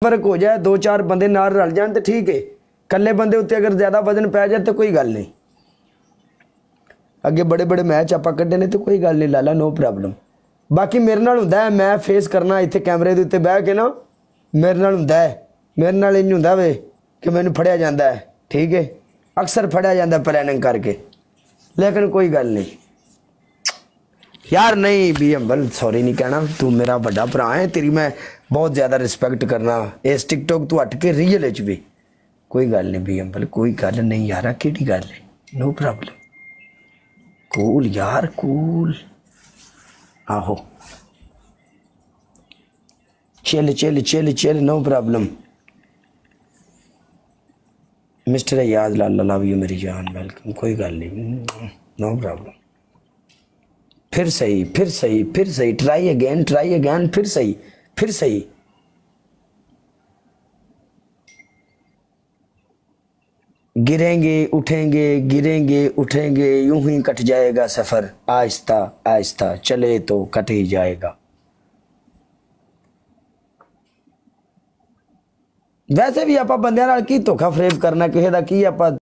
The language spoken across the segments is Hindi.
फर्क हो जाए, 2-4 बंदे नाल रल जान तो ठीक है, कल्ले बंदे उत्ते अगर ज्यादा वजन पै जाए तो कोई गल नहीं। अगे बड़े बड़े मैच आप कड्डे ने तो कोई गल नहीं लाला, नो प्रॉब्लम। बाकी मेरे नाल हुंदा है, मैं फेस करना इत्थे कैमरे दे उत्ते बह के ना, मेरे नाल हुंदा है, मेरे नाल इंज हुंदा वे कि मैनू फड़िया जांदा है, ठीक है, अक्सर फड़िया जांदा प्लानिंग करके, लेकिन कोई गल नहीं यार। नहीं भी अंबल सॉरी नहीं कहना, तू मेरा बड़ा भरा है, तेरी मैं बहुत ज्यादा रिस्पेक्ट करना, इस टिकटॉक तू हट के रियल च भी कोई गल नहीं भी अंबल, कोई गल नहीं यार, केड़ी गल है, नो प्रॉब्लम, कूल यार कूल। आहो chill chill chill chill, no problem. Mister याद लाला लव यू मेरी जान, वेलकम, कोई गल नहीं, नो प्रॉब्लम। फिर सही फिर सही फिर सही, ट्राई अगेन, फिर सही फिर सही। गिरेंगे उठेंगे यूं ही कट जाएगा सफर, आहिस्ता आहिस्ता चले तो कट ही जाएगा। वैसे भी आप बंदे नाल की धोखा फरेब करना, किसी का की आप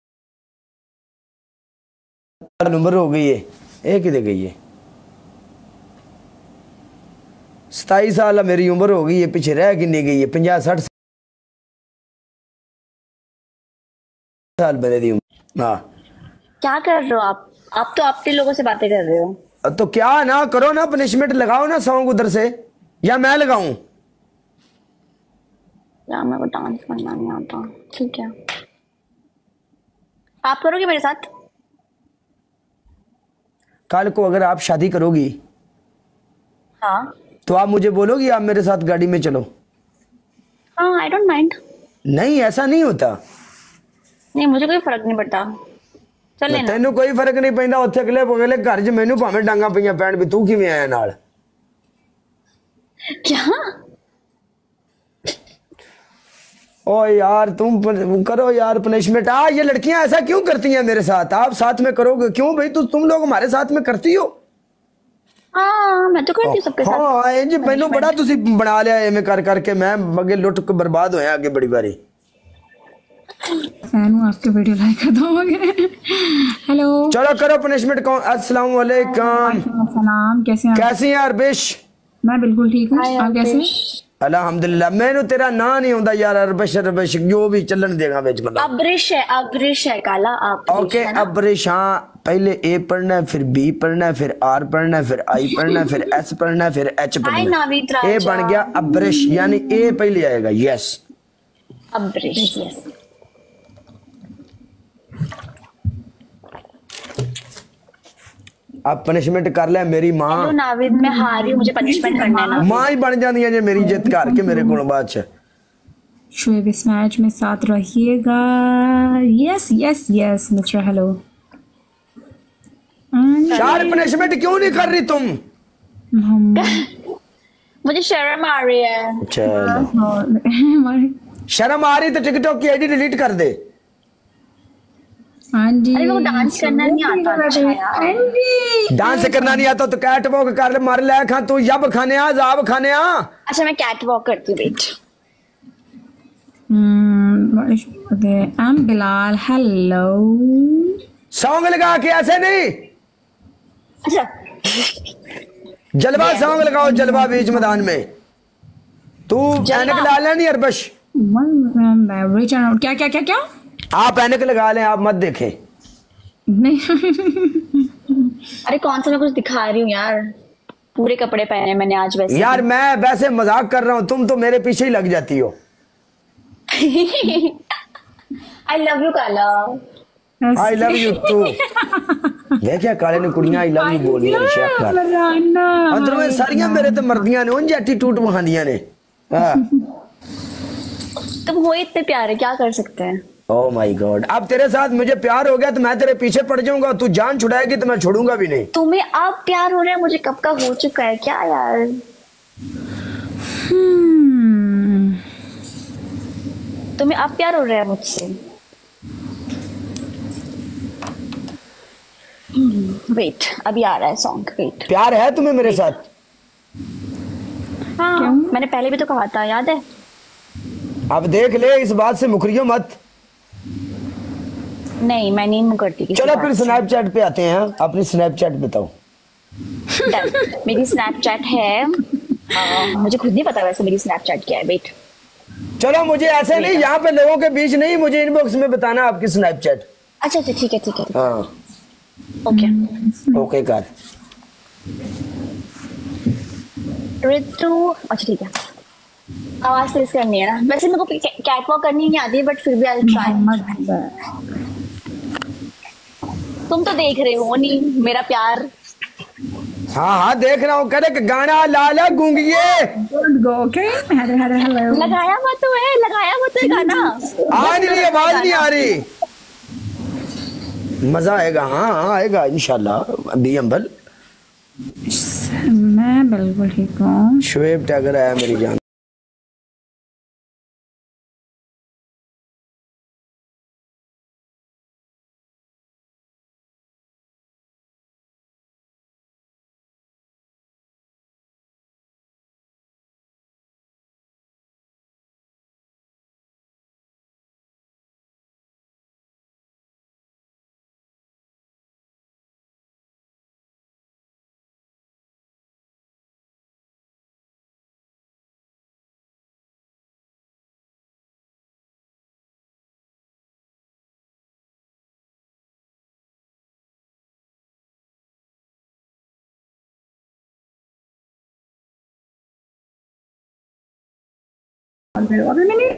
नंबर हो गई है, ये किते गई है, 27 साल मेरी उम्र हो गई है, पीछे रह किन्नी गई है, 50-60 साल बंदे दी उम्र। हाँ क्या कर रहे हो आप तो अपने लोगों से बातें कर रहे हो। तो क्या ना करो ना, पनिशमेंट लगाओ ना सॉन्ग उधर से, या मैं लगाऊं? यार मेरे को डांस करना नहीं आता। ठीक है, आप करोगे मेरे साथ? कल को अगर आप शादी करोगी हाँ तो आप मुझे बोलोगी आप मेरे साथ गाड़ी में चलो? हाँ, आई डोंट माइंड। नहीं ऐसा नहीं होता। नहीं, मुझे कोई फर्क नहीं पड़ता, चल लेना। तेनू कोई फर्क नहीं पैंदा, उत्थे अगले पगले घर च मैनू भावें डांगा पईयां पैण भी तू किवें आया नाल। क्या? ओ यार तुम करो यार पनिशमेंट। ये लड़कियां ऐसा क्यों करती हैं मेरे साथ? आप साथ में करोगे क्यों भाई? तुम लोग हमारे साथ में करती हो? हाँ मैं तो करती हूँ सबके साथ। हाँ इंज मैनू बड़ा तुसी बना लिया एवें कर करके, मैं अगे लुट के बर्बाद होया आगे बड़ी बारी। फैन हूँ आपके, वीडियो लाइक कर दोगे? हेलो चलो करो पनिशमेंट। कौन? अस्सलाम वालेकुम। सलाम, कैसे हैं आप? कैसी हैं अरबिश? मैं बिल्कुल ठीक हूँ, आप कैसे हैं? अल्हम्दुलिल्लाह। मैनू तेरा ना नहीं आंदा यार, अरबिश अरबिश जो भी चलन देगा विच मतलब। अब्रिश है काला आप। ओके अब्रिश। हाँ पहले ए पढ़ना है, फिर बी पढ़ना है, फिर आर पढ़ना है, फिर आई पढ़ना है, फिर एस पढ़ना है, फिर एच पढ़ना है। ए बन गया अब्रिश, यानी ए पहले आएगा। Yes Abrish, yes. आप पनिशमेंट कर ले। मेरी मां नाविद, मैं हारी हूं, मुझे पनिशमेंट करना है ना। मां ही बन जाती है जे मेरी जिद कर के मेरे को बाद च। शोएब इस मैच में साथ रहिएगा। Yes yes yes mister hello. यार पनिशमेंट क्यों नहीं कर रही तुम? मुझे शर्म आ रही है। चलो शर्म आ रही तो टिकटॉक की आईडी डिलीट कर दे। हाँ जी। अरे वो डांस करना नहीं आता। अच्छा यार, डांस करना नहीं आता तो कैट वॉक कर ले। मार ले खा तू यब खाने आ जाब खाने आ। अच्छा मैं कैट वॉक करती हूँ, wait. I am Bilal, hello. Song लगा के ऐसे नहीं। अच्छा जलवा सॉन्ग लगाओ, जलवा बीच मैदान में। तू ऐनक ला ले नहीं अरबश। क्या क्या क्या क्या? आप ऐनक लगा लें, आप मत देखें। नहीं अरे कौन सा, मैं कुछ दिखा रही हूँ यार, पूरे कपड़े पहने मैंने आज। वैसे यार मैं वैसे मजाक कर रहा हूँ, तुम तो मेरे पीछे ही लग जाती हो। आई लव यू काला। I love you too. देखिए काले ने कुड़ियां आई लव यू बोली है। चेक कर अंदरों में सारियां मेरे ते मर्दियां ने उन एटीट्यूड वहांदियां ने। तुम हो इतने प्यारे, क्या कर सकते हैं। ओह माय गॉड, अब तेरे साथ मुझे प्यार हो गया तो मैं तेरे पीछे पड़ जाऊंगा। तू जान छुड़ाएगी तो मैं छोड़ूंगा भी नहीं। तुम्हें अब प्यार हो रहा है, मुझे कब का हो चुका है। क्या यार, तुम्हें अब प्यार हो रहा है मुझसे। वेट, अभी आ रहा है सॉन्ग, वेट। प्यार है तुम्हें मेरे साथ? हाँ मैंने पहले भी तो कहा था, याद है? अब देख ले, इस बात से मुकरियो मत। नहीं मैं नहीं मुकरती किसी चलो बात फिर से। स्नैपचैट पे आते हैं, अपनी स्नैपचैट बताओ। Done। मेरी स्नैपचैट है मुझे खुद नहीं पता वैसे मेरी स्नैपचैट क्या है, वेट। चलो मुझे ऐसे नहीं, यहाँ पे लोगों के बीच नहीं, मुझे इनबॉक्स में बताना आपकी स्नैपचैट। अच्छा अच्छा ठीक है ठीक है। हाँ ओके। ओके कर। ऋतु, अच्छा ठीक है। आवाज तेज करनी है ना, वैसे मेरे को कैट वॉक करनी नहीं आती बट फिर भी आई ट्राई। मोहम्मद तुम तो देख रहे हो नहीं मेरा प्यार। हाँ हाँ देख रहा हूँ, करे गाना लाला गूंगिए। Don't go okay. Hello hello hello. लगाया मत है गाना। आ नहीं रही, आवाज नहीं आ रही। मजा आएगा, हाँ हाँ आएगा इंशाल्लाह। अभी अंबल मैं बिल्कुल ठीक हूँ। शुएब टैगर आया मेरी जान। अभी मैंने